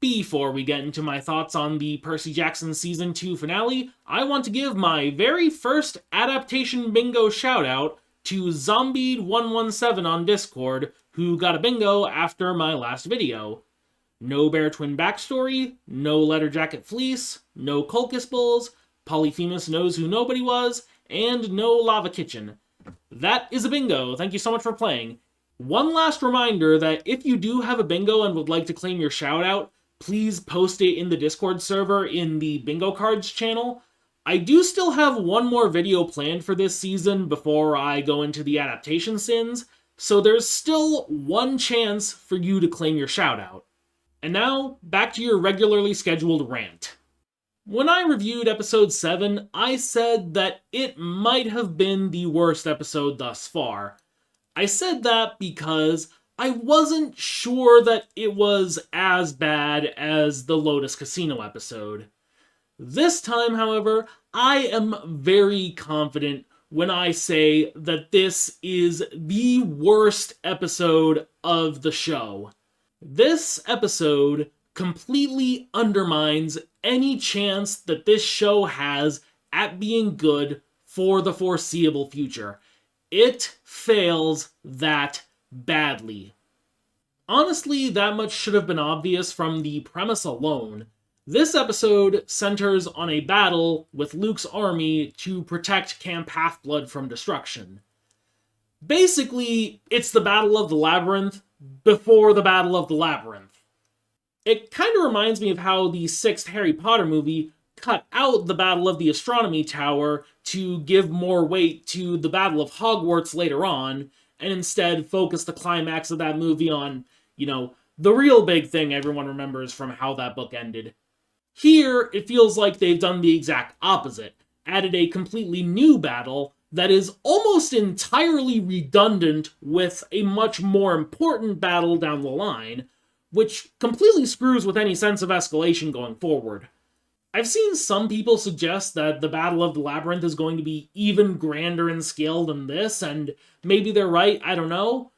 Before we get into my thoughts on the Percy Jackson Season 2 finale, I want to give my very first Adaptation Bingo shoutout to Zombied117 on Discord, who got a bingo after my last video. No Bear Twin backstory, no Letter Jacket Fleece, no Colchis Bulls, Polyphemus knows who nobody was, and no Lava Kitchen. That is a bingo. Thank you so much for playing. One last reminder that if you do have a bingo and would like to claim your shoutout, please post it in the Discord server in the Bingo Cards channel. I do still have one more video planned for this season before I go into the adaptation sins, so there's still one chance for you to claim your shoutout. And now, back to your regularly scheduled rant. When I reviewed episode 7, I said that it might have been the worst episode thus far. I said that because I wasn't sure that it was as bad as the Lotus Casino episode. This time, however, I am very confident when I say that this is the worst episode of the show. This episode completely undermines any chance that this show has at being good for the foreseeable future. It fails that badly. Honestly, that much should have been obvious from the premise alone. This episode centers on a battle with Luke's army to protect Camp Half-Blood from destruction. Basically, it's the Battle of the Labyrinth before the Battle of the Labyrinth. It kind of reminds me of how the 6th Harry Potter movie cut out the Battle of the Astronomy Tower to give more weight to the Battle of Hogwarts later on, and instead focus the climax of that movie on, the real big thing everyone remembers from how that book ended. Here, it feels like they've done the exact opposite, added a completely new battle that is almost entirely redundant with a much more important battle down the line, which completely screws with any sense of escalation going forward. I've seen some people suggest that the Battle of the Labyrinth is going to be even grander in scale than this, and maybe they're right, I don't know.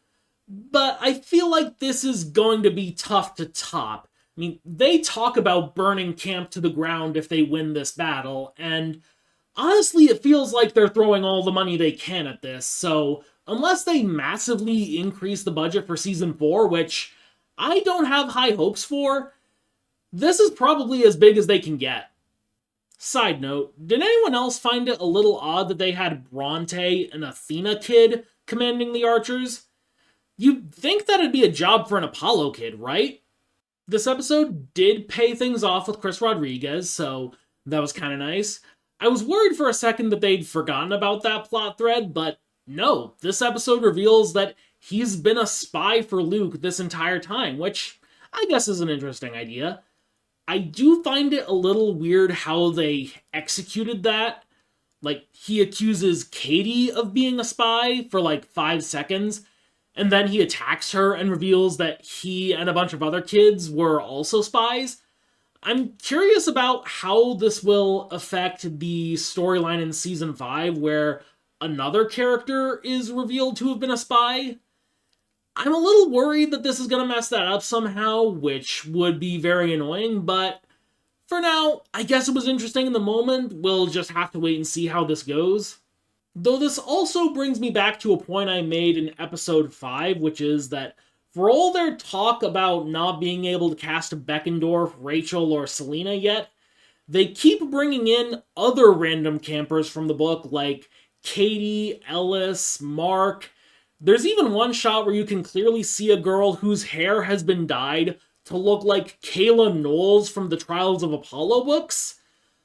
But I feel like this is going to be tough to top. I mean, they talk about burning camp to the ground if they win this battle, and honestly, it feels like they're throwing all the money they can at this, so unless they massively increase the budget for Season 4, which I don't have high hopes for, this is probably as big as they can get. Side note, did anyone else find it a little odd that they had Bronte, an Athena kid, commanding the archers? You'd think that'd be a job for an Apollo kid, right? This episode did pay things off with Chris Rodriguez, so that was kind of nice. I was worried for a second that they'd forgotten about that plot thread, but no, this episode reveals that he's been a spy for Luke this entire time, which I guess is an interesting idea. I do find it a little weird how they executed that. Like, he accuses Katie of being a spy for 5 seconds, and then he attacks her and reveals that he and a bunch of other kids were also spies. I'm curious about how this will affect the storyline in Season 5, where another character is revealed to have been a spy. I'm a little worried that this is going to mess that up somehow, which would be very annoying, but for now, I guess it was interesting in the moment. We'll just have to wait and see how this goes. Though this also brings me back to a point I made in episode 5, which is that for all their talk about not being able to cast Beckendorf, Rachel, or Selena yet, they keep bringing in other random campers from the book like Katie, Ellis, Mark. There's even one shot where you can clearly see a girl whose hair has been dyed to look like Kayla Knowles from the Trials of Apollo books.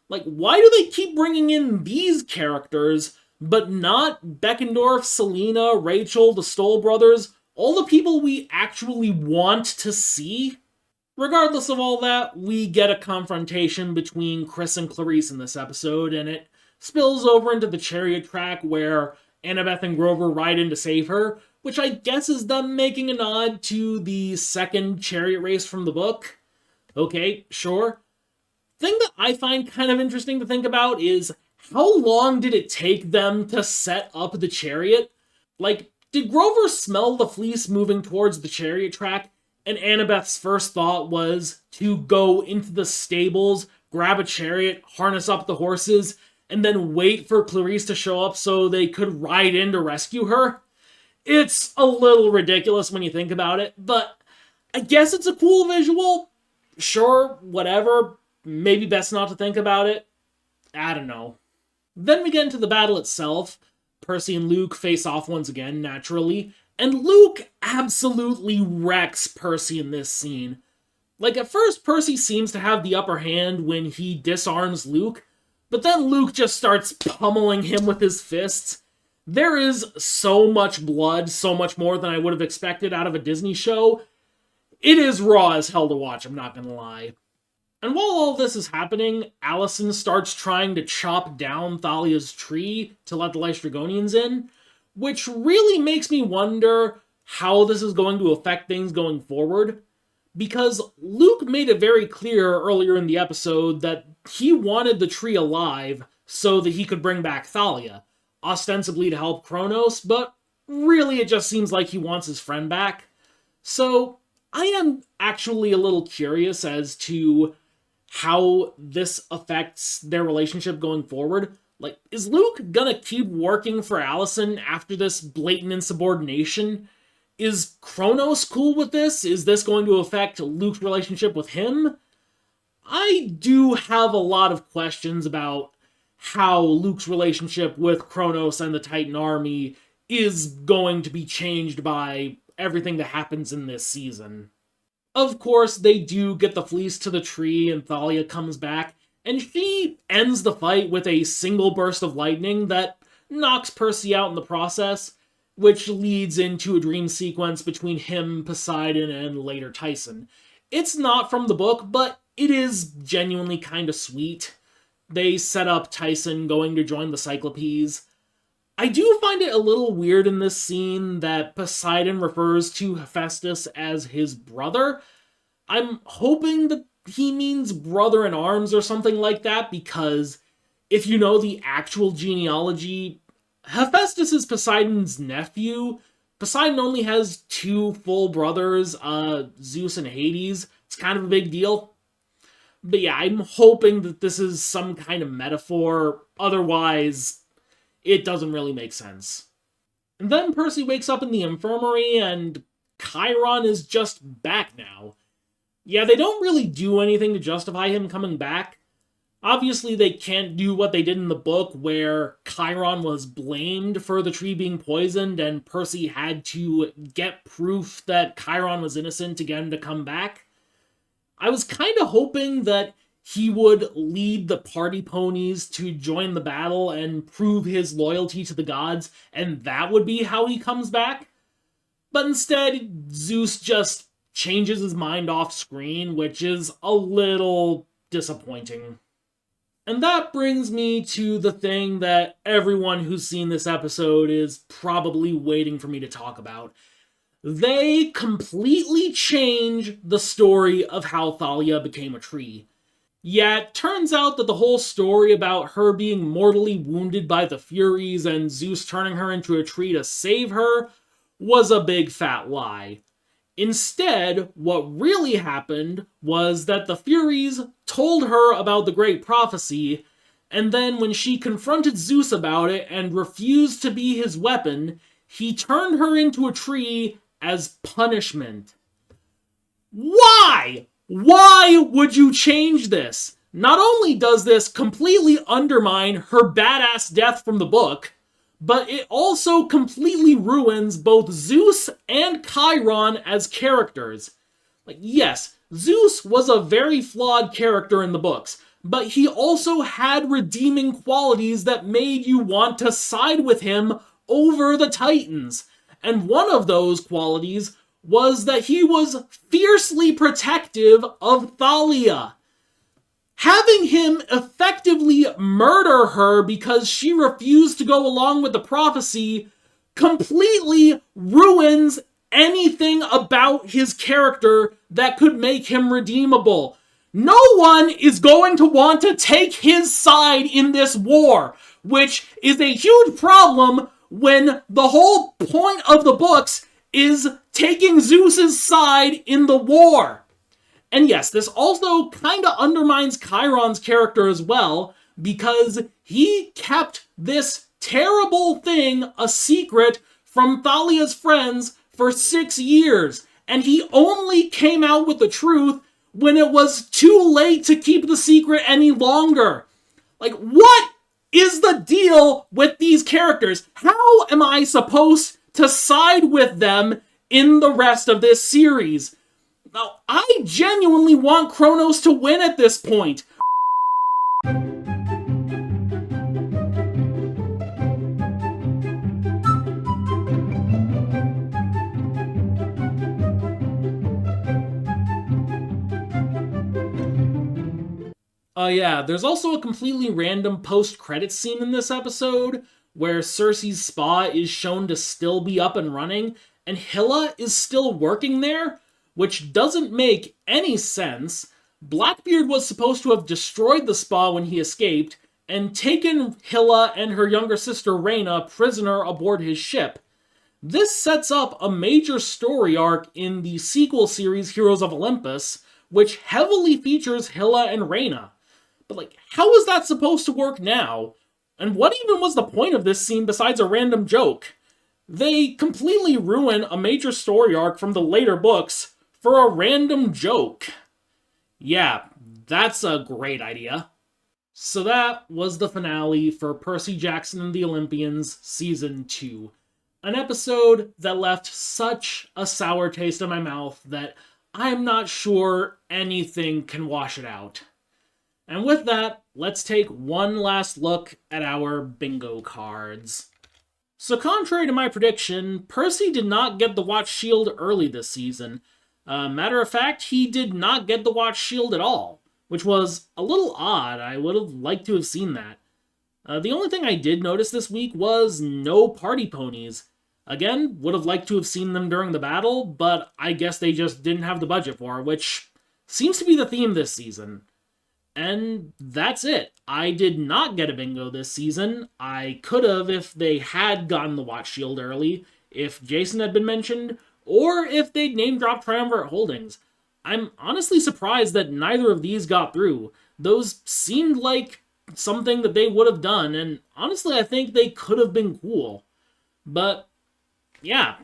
Why do they keep bringing in these characters, but not Beckendorf, Selena, Rachel, the Stoll brothers, all the people we actually want to see? Regardless of all that, we get a confrontation between Chris and Clarice in this episode, and it spills over into the chariot track where Annabeth and Grover ride in to save her, which I guess is them making a nod to the second chariot race from the book. Okay, sure. Thing that I find kind of interesting to think about is how long did it take them to set up the chariot? Did Grover smell the fleece moving towards the chariot track And Annabeth's first thought was to go into the stables, grab a chariot, harness up the horses, and then wait for Clarice to show up so they could ride in to rescue her. It's a little ridiculous when you think about it, but I guess it's a cool visual. Sure, whatever. Maybe best not to think about it. I don't know. Then we get into the battle itself. Percy and Luke face off once again, naturally, and Luke absolutely wrecks Percy in this scene. Like, at first, Percy seems to have the upper hand when he disarms Luke, but then Luke just starts pummeling him with his fists. There is so much blood, so much more than I would have expected out of a Disney show. It is raw as hell to watch, I'm not gonna lie. And while all this is happening, Allison starts trying to chop down Thalia's tree to let the Lystragonians in, which really makes me wonder how this is going to affect things going forward. Because Luke made it very clear earlier in the episode that he wanted the tree alive so that he could bring back Thalia, ostensibly to help Kronos, but really it just seems like he wants his friend back. So I am actually a little curious as to how this affects their relationship going forward. Like, is Luke gonna keep working for Allison after this blatant insubordination? Is Kronos cool with this? Is this going to affect Luke's relationship with him? I do have a lot of questions about how Luke's relationship with Kronos and the Titan army is going to be changed by everything that happens in this season. Of course, they do get the fleece to the tree and Thalia comes back, and she ends the fight with a single burst of lightning that knocks Percy out in the process, which leads into a dream sequence between him, Poseidon, and later Tyson. It's not from the book, but it is genuinely kind of sweet. They set up Tyson going to join the Cyclopes. I do find it a little weird in this scene that Poseidon refers to Hephaestus as his brother. I'm hoping that he means brother in arms or something like that, because if you know the actual genealogy, Hephaestus is Poseidon's nephew. Poseidon only has two full brothers, Zeus and Hades. It's kind of a big deal. But yeah, I'm hoping that this is some kind of metaphor. Otherwise, it doesn't really make sense. And then Percy wakes up in the infirmary, and Chiron is just back now. Yeah, they don't really do anything to justify him coming back. Obviously, they can't do what they did in the book, where Chiron was blamed for the tree being poisoned, and Percy had to get proof that Chiron was innocent to get him to come back. I was kind of hoping that he would lead the party ponies to join the battle and prove his loyalty to the gods, and that would be how he comes back. But instead, Zeus just changes his mind off screen, which is a little disappointing. And that brings me to the thing that everyone who's seen this episode is probably waiting for me to talk about. They completely change the story of how Thalia became a tree. Yeah, it turns out that the whole story about her being mortally wounded by the Furies and Zeus turning her into a tree to save her was a big fat lie. Instead, what really happened was that the Furies told her about the Great Prophecy, and then when she confronted Zeus about it and refused to be his weapon, he turned her into a tree as punishment. Why? Why would you change this? Not only does this completely undermine her badass death from the book, but it also completely ruins both Zeus and Chiron as characters. Like, yes, Zeus was a very flawed character in the books, but he also had redeeming qualities that made you want to side with him over the Titans. And one of those qualities was that he was fiercely protective of Thalia. Having him effectively murder her because she refused to go along with the prophecy completely ruins anything about his character that could make him redeemable. No one is going to want to take his side in this war, which is a huge problem when the whole point of the books is taking Zeus's side in the war. And yes, this also kind of undermines Chiron's character as well, because he kept this terrible thing a secret from Thalia's friends for 6 years, and he only came out with the truth when it was too late to keep the secret any longer. Like, what is the deal with these characters? How am I supposed to side with them in the rest of this series? Now, I genuinely want Kronos to win at this point. Yeah, there's also a completely random post-credits scene in this episode where Circe's spa is shown to still be up and running, and Hilla is still working there, which doesn't make any sense. Blackbeard was supposed to have destroyed the spa when he escaped, and taken Hilla and her younger sister Reyna prisoner aboard his ship. This sets up a major story arc in the sequel series Heroes of Olympus, which heavily features Hilla and Reyna. But like, how is that supposed to work now? And what even was the point of this scene besides a random joke? They completely ruin a major story arc from the later books for a random joke. Yeah, that's a great idea. So that was the finale for Percy Jackson and the Olympians Season 2. An episode that left such a sour taste in my mouth that I'm not sure anything can wash it out. And with that, let's take one last look at our bingo cards. So contrary to my prediction, Percy did not get the Watch Shield early this season. Matter of fact, he did not get the Watch Shield at all, which was a little odd. I would have liked to have seen that. The only thing I did notice this week was no party ponies. Again, would have liked to have seen them during the battle, but I guess they just didn't have the budget for it, which seems to be the theme this season. And that's it. I did not get a bingo this season. I could have if they had gotten the Watch Shield early, if Jason had been mentioned, or if they'd name-dropped Triumvirate Holdings. I'm honestly surprised that neither of these got through. Those seemed like something that they would have done, and honestly I think they could have been cool. But yeah,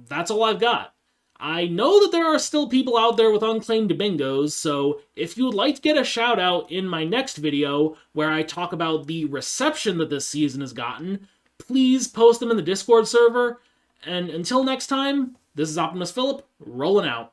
that's all I've got. I know that there are still people out there with unclaimed bingos, so if you would like to get a shout out in my next video where I talk about the reception that this season has gotten, please post them in the Discord server. And until next time, this is Optimus Philip, rolling out.